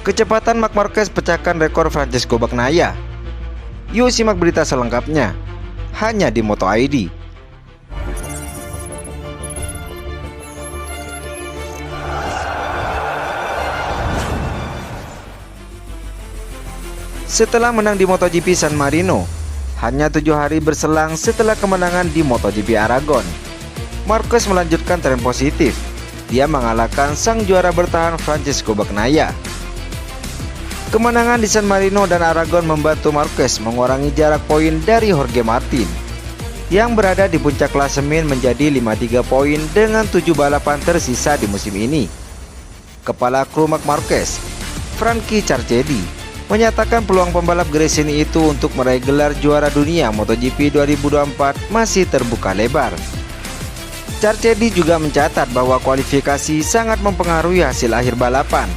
Kecepatan Marc Marquez pecahkan rekor Francesco Bagnaia. Yuk simak berita selengkapnya hanya di Moto ID. Setelah menang di MotoGP San Marino, hanya 7 hari berselang setelah kemenangan di MotoGP Aragon, Marquez melanjutkan tren positif. Dia mengalahkan sang juara bertahan Francesco Bagnaia. Kemenangan di San Marino dan Aragon membantu Marquez mengurangi jarak poin dari Jorge Martin yang berada di puncak klasemen menjadi 53 poin dengan 7 balapan tersisa di musim ini. Kepala kru Marc Marquez, Frankie Carchedi, menyatakan peluang pembalap Gresini itu untuk meraih gelar juara dunia MotoGP 2024 masih terbuka lebar. Carchedi juga mencatat bahwa kualifikasi sangat mempengaruhi hasil akhir balapan.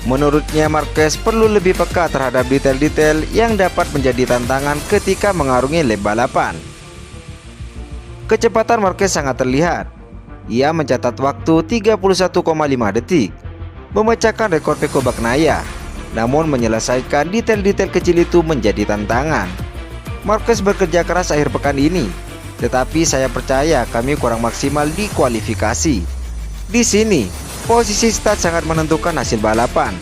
Menurutnya Marquez perlu lebih peka terhadap detail-detail yang dapat menjadi tantangan ketika mengarungi lap balapan. Kecepatan Marquez sangat terlihat. Ia mencatat waktu 31,5 detik, memecahkan rekor Pecco Bagnaia. Namun menyelesaikan detail-detail kecil itu menjadi tantangan. Marquez bekerja keras akhir pekan ini, tetapi saya percaya kami kurang maksimal di kualifikasi. Di sini, posisi start sangat menentukan hasil balapan.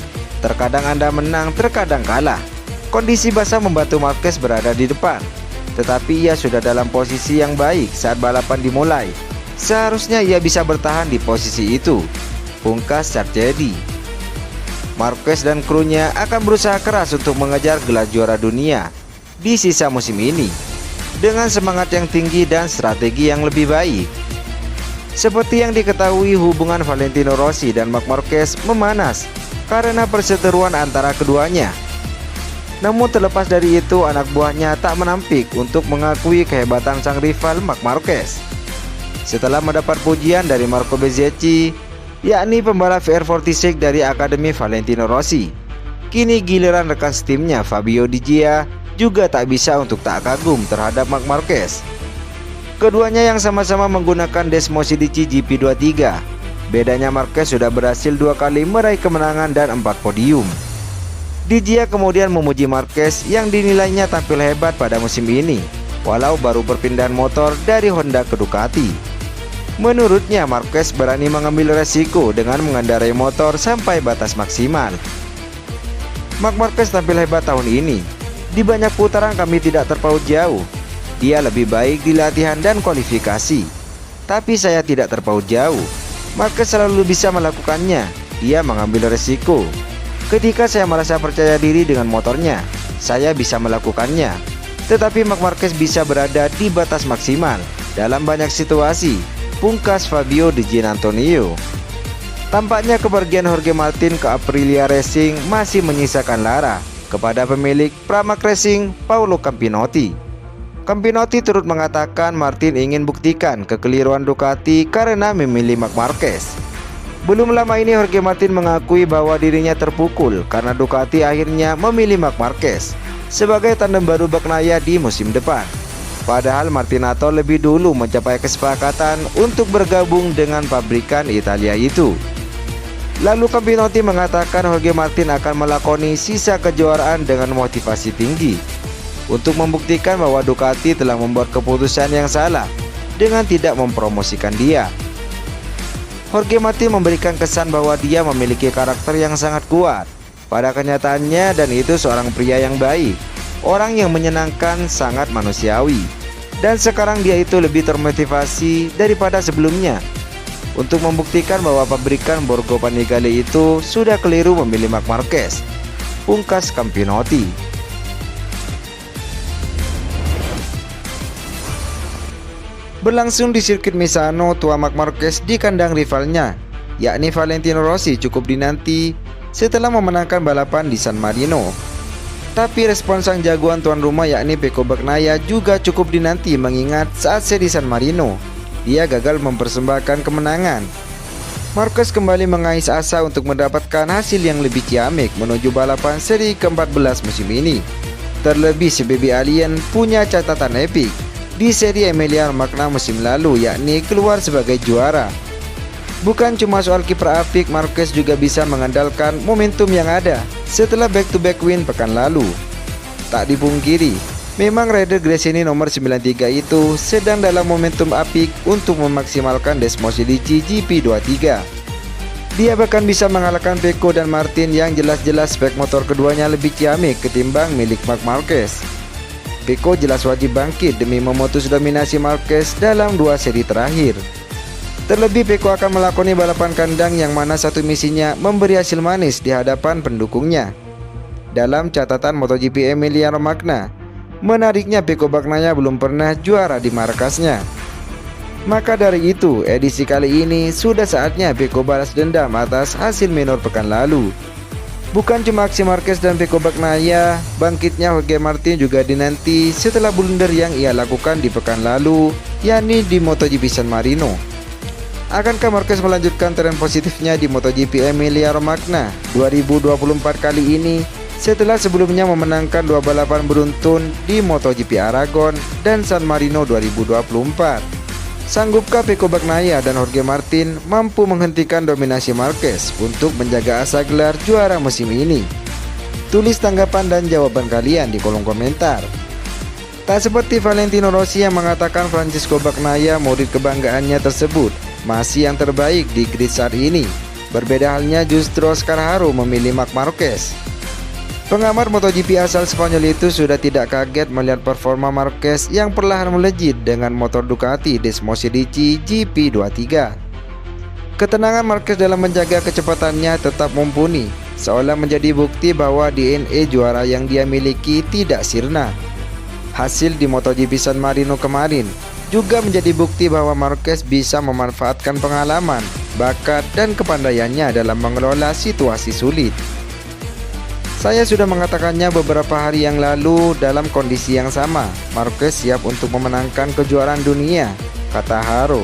Terkadang Anda menang, terkadang kalah. Kondisi basah membantu Marquez berada di depan, tetapi ia sudah dalam posisi yang baik saat balapan dimulai. Seharusnya ia bisa bertahan di posisi itu, pungkas Carchedi. Marquez dan krunya akan berusaha keras untuk mengejar gelar juara dunia di sisa musim ini dengan semangat yang tinggi dan strategi yang lebih baik. Seperti yang diketahui, hubungan Valentino Rossi dan Marc Marquez memanas karena perseteruan antara keduanya. Namun terlepas dari itu, anak buahnya tak menampik untuk mengakui kehebatan sang rival Marc Marquez. Setelah mendapat pujian dari Marco Bezzecchi, yakni pembalap VR46 dari Akademi Valentino Rossi, kini giliran rekan setimnya Fabio Di Gia juga tak bisa untuk tak kagum terhadap Marc Marquez. Keduanya yang sama-sama menggunakan Desmosed GP23. Bedanya Marquez sudah berhasil 2 kali meraih kemenangan dan 4 podium. Di Gia kemudian memuji Marquez yang dinilainya tampil hebat pada musim ini, walau baru perpindahan motor dari Honda ke Ducati. Menurutnya Marquez berani mengambil resiko dengan mengendarai motor sampai batas maksimal. Marc Marquez tampil hebat tahun ini. Di banyak putaran kami tidak terpaut jauh. Dia lebih baik di latihan dan kualifikasi, tapi saya tidak terpaut jauh. Marquez selalu bisa melakukannya. Dia mengambil resiko. Ketika saya merasa percaya diri dengan motornya, saya bisa melakukannya. Tetapi Marc Marquez bisa berada di batas maksimal dalam banyak situasi, pungkas Fabio Di Giannantonio. Tampaknya kepergian Jorge Martin ke Aprilia Racing masih menyisakan lara kepada pemilik Pramac Racing, Paolo Campinotti. Campinotti turut mengatakan Martin ingin buktikan kekeliruan Ducati karena memilih Marc Marquez. Belum lama ini Jorge Martin mengakui bahwa dirinya terpukul karena Ducati akhirnya memilih Marc Marquez sebagai tandem baru Bagnaia di musim depan. Padahal Martinato lebih dulu mencapai kesepakatan untuk bergabung dengan pabrikan Italia itu. Lalu Campinotti mengatakan Jorge Martin akan melakoni sisa kejuaraan dengan motivasi tinggi untuk membuktikan bahwa Ducati telah membuat keputusan yang salah dengan tidak mempromosikan dia. Jorge Martin memberikan kesan bahwa dia memiliki karakter yang sangat kuat pada kenyataannya, dan itu seorang pria yang baik, orang yang menyenangkan, sangat manusiawi. Dan sekarang dia itu lebih termotivasi daripada sebelumnya untuk membuktikan bahwa pabrikan Borgo Panigale itu sudah keliru memilih Marc Marquez, pungkas Campinotti. Berlangsung di sirkuit Misano, tua Marc Marquez di kandang rivalnya, yakni Valentino Rossi, cukup dinanti setelah memenangkan balapan di San Marino. Tapi respon sang jagoan tuan rumah yakni Pecco Bagnaia juga cukup dinanti, mengingat saat seri San Marino dia gagal mempersembahkan kemenangan. Marquez kembali mengais asa untuk mendapatkan hasil yang lebih ciamik menuju balapan seri ke-14 musim ini. Terlebih si Baby Alien punya catatan epik di seri Emilia Romagna musim lalu, yakni keluar sebagai juara. Bukan cuma soal kiper apik, Marquez juga bisa mengandalkan momentum yang ada setelah back-to-back win pekan lalu. Tak dipungkiri, memang rider Gresini nomor 93 itu sedang dalam momentum apik untuk memaksimalkan Desmosedici GP23. Dia bahkan bisa mengalahkan Pecco dan Martin yang jelas-jelas spek motor keduanya lebih ciamik ketimbang milik Marc Marquez. Pecco jelas wajib bangkit demi memutus dominasi Marquez dalam 2 seri terakhir. Terlebih Pecco akan melakoni balapan kandang yang mana satu misinya memberi hasil manis di hadapan pendukungnya. Dalam catatan MotoGP Emilia-Romagna, menariknya Pecco Bagnaia belum pernah juara di markasnya. Maka dari itu, edisi kali ini sudah saatnya Pecco balas dendam atas hasil minor pekan lalu. Bukan cuma aksi Marquez dan Pecco Bagnaia, bangkitnya Jorge Martin juga dinanti setelah blunder yang ia lakukan di pekan lalu, yakni di MotoGP San Marino. Akankah Marquez melanjutkan tren positifnya di MotoGP Emilia-Romagna 2024 kali ini setelah sebelumnya memenangkan 2 balapan beruntun di MotoGP Aragon dan San Marino 2024? Sanggupkah Pecco Bagnaia dan Jorge Martin mampu menghentikan dominasi Marquez untuk menjaga asa gelar juara musim ini? Tulis tanggapan dan jawaban kalian di kolom komentar. Tak seperti Valentino Rossi yang mengatakan Francisco Bagnaia, murid kebanggaannya tersebut, masih yang terbaik di grid saat ini. Berbeda halnya justru Oscar Haro memilih Marc Marquez. Pengamat MotoGP asal Spanyol itu sudah tidak kaget melihat performa Marquez yang perlahan melejit dengan motor Ducati Desmosedici GP23. Ketenangan Marquez dalam menjaga kecepatannya tetap mumpuni, seolah menjadi bukti bahwa DNA juara yang dia miliki tidak sirna. Hasil di MotoGP San Marino kemarin juga menjadi bukti bahwa Marquez bisa memanfaatkan pengalaman, bakat, dan kepandaiannya dalam mengelola situasi sulit. Saya sudah mengatakannya beberapa hari yang lalu dalam kondisi yang sama. Marquez siap untuk memenangkan kejuaraan dunia, kata Haro.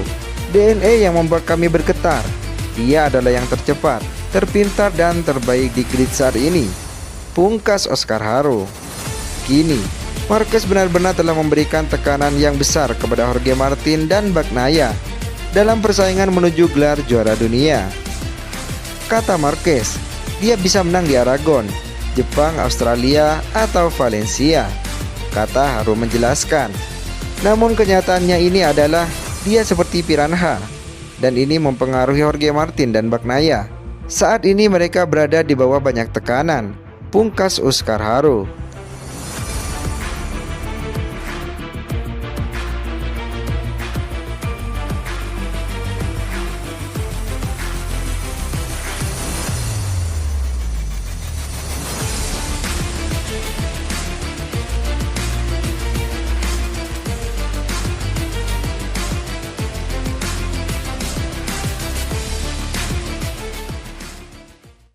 DNA yang membuat kami bergetar. Dia adalah yang tercepat, terpintar, dan terbaik di grid saat ini, pungkas Oscar Haro. Kini Marquez benar-benar telah memberikan tekanan yang besar kepada Jorge Martin dan Bagnaia dalam persaingan menuju gelar juara dunia. Kata Marquez, dia bisa menang di Aragon, Jepang, Australia, atau Valencia, kata Haro menjelaskan. Namun kenyataannya ini adalah dia seperti piranha, dan ini mempengaruhi Jorge Martin dan Bagnaia. Saat ini mereka berada di bawah banyak tekanan, pungkas Oscar Haro.